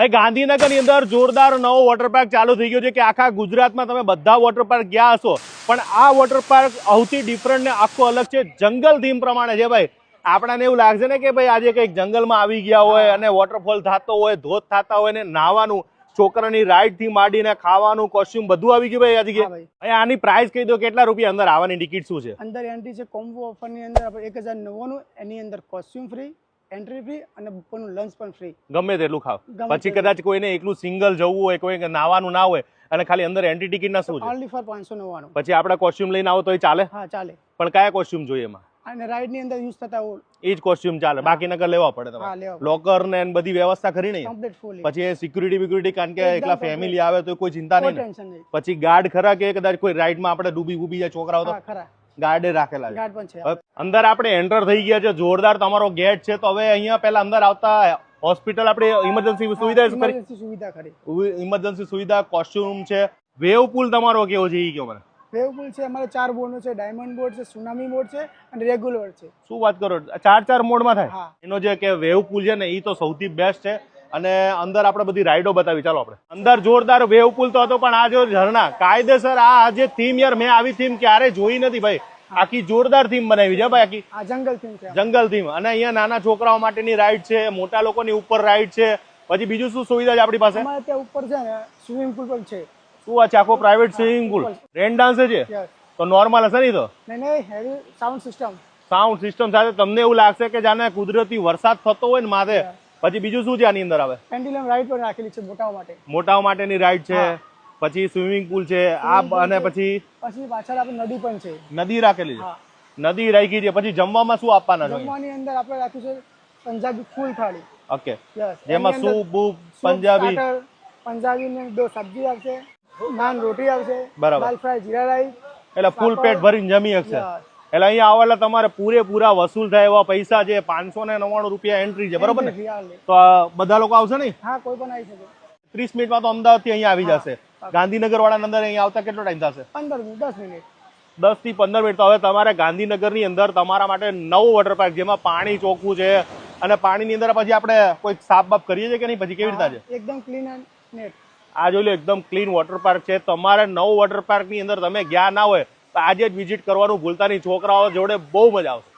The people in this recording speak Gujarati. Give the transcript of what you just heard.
ભાઈ ગાંધીનગરની અંદર જોરદાર નવો વોટર પાર્ક ચાલુ થઈ ગયો છે કે આખા ગુજરાતમાં તમે બધા વોટર પાર્ક ગયા હશો, પણ આ વોટર પાર્ક સૌથી ડિફરન્ટ ને આખો અલગ છે. જંગલ થીમ પ્રમાણે છે ભાઈ. આપણાને એવું લાગશે ને કે ભાઈ આજે કંઈક જંગલમાં આવી ગયા હોય અને વોટરફોલ થતો હોય, ધોધ થતા હોય ને નાહવાનું, છોકરાની રાઈડ થી માંડીને ખાવાનું, કોસ્ટ્યુમ બધું આવી ગયું ભાઈ આ જગ્યાએ. ભાઈ આની પ્રાઇસ કહી દો, કેટલા રૂપિયા અંદર આવવાની ટિકિટ શું છે? અંદર એન્ટ્રી છે કોમ્બો ઓફર ની અંદર આપણે 1099, એની અંદર કોસ્ટ્યુમ ફ્રી, એન્ટ્રી ફ્રી અને બપોરનું લંચ પણ ફ્રી. ગમે તેટલું ખાવ. પછી કદાચ કોઈને એકલું સિંગલ જવું હોય, કોઈ નાવાનું ના હોય અને ખાલી અંદર એન્ટ્રી ટિકિટ ના શું છે? Only for 599. પછી આપણે કોસ્ટ્યુમ લઈને આવો તો ચાલે? હા ચાલે. પણ કયા કોસ્ટ્યુમ જોઈએ એમાં? અને રાઈડ ની અંદર યુઝ થતા એ જ કોસ્ટ્યુમ ચાલે, બાકી નકર લેવા પડે તમારે? લોકર ને બધી વ્યવસ્થા ખરી નહીં? કમ્પ્લીટ ફૂલ. પછી સિક્યુરિટી કારણ કે એકલા ફેમિલી આવે તો કોઈ ચિંતા નહીં. ટેન્શન નહીં. પછી ગાર્ડ ખરા કે કદાચ કોઈ રાઈડમાં આપણે ડૂબી જાય છોકરાઓ તો? ખરા. ગાર્ડે રાખેલા ગાર્ડ પણ છે. અંદર આપણે એન્ટર થઈ ગયા છે, જોરદાર તમારો ગેટ છે. તો હવે અહીંયા પહેલા અંદર આવતા હોસ્પિટલ આપણે ઇમરજન્સી સુવિધા ખરી. ઇમરજન્સી સુવિધા, કોસ્ટ્યુમ છે. વેવ પુલ તમારો કેવો છે એ કહો મને. વેવ પુલ છે અમારે 4 બોર્ડ છે, ડાયમંડ બોર્ડ છે, સુનામી બોર્ડ છે અને રેગ્યુલર છે. શું વાત કરો, 4 મોડમાં થાય? એનો જે કે વેવ પુલ છે ને એ તો સૌથી બેસ્ટ છે. અને અંદર આપણે બધી રાઈડો બતાવી. ચાલો આપણે અંદર. જોરદાર વેવ પુલ તો હતો, પણ આ જો ઝરણા કાયદેસર, આ જે થીમ યાર મેં આવી થીમ ક્યારે જોઈ નથી ભાઈ. આખી જોરદાર થીમ બનાવી છે ભાઈ. આખી આ જંગલ થીમ છે. જંગલ થીમ. અને અહીંયા નાના છોકરાઓ માટેની રાઈડ છે, મોટા લોકોની ઉપર રાઈડ છે. પછી બીજું શું સુવિધા છે આપણી પાસે? અમારે ત્યાં ઉપર છે ને સ્વિમિંગ પુલ પણ છે. શું વાત છે? આખો પ્રાઇવેટ સ્વિમિંગ પુલ. રેન ડાન્સ છે તો નોર્મલ હશે નહીં? તો નહીં, heavy sound system. Sound system સાથે તમને એવું લાગશે કે જાણે કુદરતી વરસાદ થતો હોય ને માથે. પછી બીજું શું છે આની અંદર? આવે પેન્ડ્યુલમ રાઈડ પણ રાખેલી છે મોટાઓ માટે. મોટાઓ માટેની રાઈડ છે. પછી સ્વિમિંગ પુલ છે આ, અને પછી પાછળ આપણે નદી પણ છે. નદી રાખેલી છે. નદી રાખી છે. પછી જમવામાં શું આપવાના છે? જમવાની અંદર આપણે રાખ્યું છે પંજાબી ફૂલ થાળી. ઓકે. જેમાં સૂપ બૂપ પંજાબી ને 2 સબ્જી આવશે, નાન રોટી આવશે, બરાબર, દાલ ફ્રાય, જીરા રાઈસ. એટલે ફૂલ પેટ ભરીને જમી શકશે. એટલે અહીંયા આવો એટલે તમારે પૂરેપૂરા વસૂલ થાય એવા પૈસા છે. 599 રૂપિયા એન્ટ્રી છે, બરોબર ને? તો બધા લોકો આવશે ને? હા, કોઈ પણ આવી શકે. 30 મિનિટમાં તો અમદાવાદ થી અહીંયા આવી જશે. ગાંધીનગર વાળા અંદર અહીંયા આવતા કેટલો ટાઈમ થશે? 10 મિનિટ. 10 થી 15 મિનિટ. તો હવે તમારે ગાંધીનગર ની અંદર તમારા માટે નવું વોટર પાર્ક, જેમાં પાણી ચોખ્ખું છે. અને પાણીની અંદર પછી આપણે કોઈ સાફ બાફ કરીએ છીએ કે નહીં? પછી કેવી રીતે છે? એકદમ ક્લીન એન્ડ નેટ. આ જોઈ લો, એકદમ ક્લીન વોટર પાર્ક છે. તમારે નવું વોટર પાર્ક ની અંદર તમે ગયા ના હોય તો આજે જ વિઝિટ કરવાનું ભૂલતા નહીં. છોકરાઓ જોડે બહુ મજા આવશે.